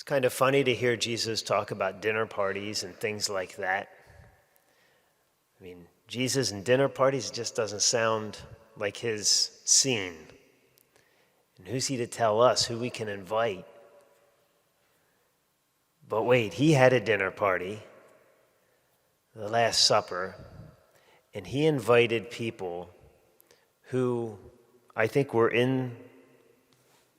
kind of funny to hear Jesus talk about dinner parties and things like that. I mean, Jesus and dinner parties just doesn't sound like his scene. And who's he to tell us who we can invite? But wait, he had a dinner party, the Last Supper, and he invited people who I think were in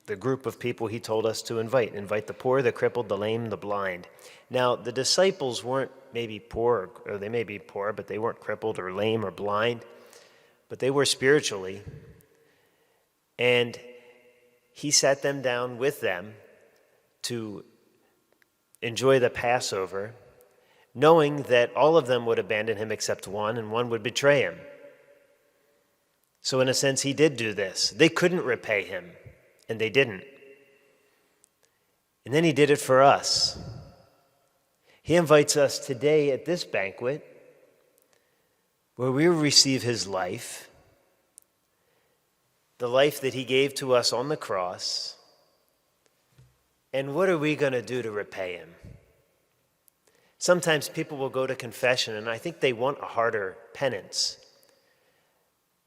the group of people he told us to invite. Invite the poor, the crippled, the lame, the blind. Now, the disciples weren't maybe poor, or they may be poor, but they weren't crippled or lame or blind, but they were spiritually. And he sat them down with them to enjoy the Passover, knowing that all of them would abandon him except one, and one would betray him. So in a sense, he did do this. They couldn't repay him, and they didn't. And then he did it for us. He invites us today at this banquet where we receive his life, the life that he gave to us on the cross. And what are we going to do to repay him? Sometimes people will go to confession, and I think they want a harder penance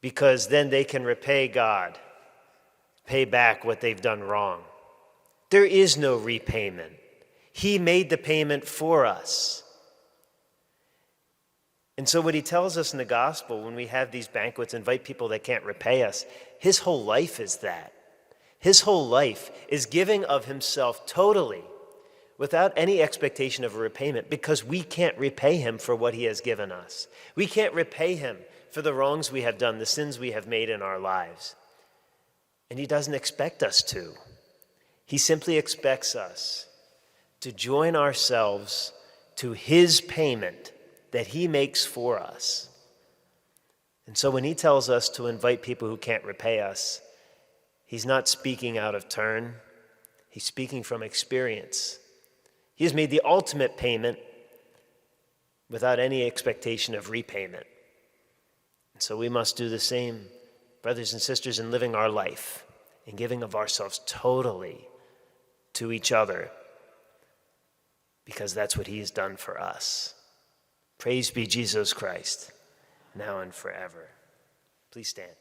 because then they can repay God, pay back what they've done wrong. There is no repayment. He made the payment for us. And so what he tells us in the gospel when we have these banquets, invite people that can't repay us, his whole life is that. His whole life is giving of himself totally without any expectation of a repayment because we can't repay him for what he has given us. We can't repay him for the wrongs we have done, the sins we have made in our lives. And he doesn't expect us to. He simply expects us to join ourselves to his payment that he makes for us. And so when he tells us to invite people who can't repay us, he's not speaking out of turn. He's speaking from experience. He has made the ultimate payment without any expectation of repayment. And so we must do the same, brothers and sisters, in living our life, in giving of ourselves totally to each other, because that's what he has done for us. Praise be Jesus Christ, now and forever. Please stand.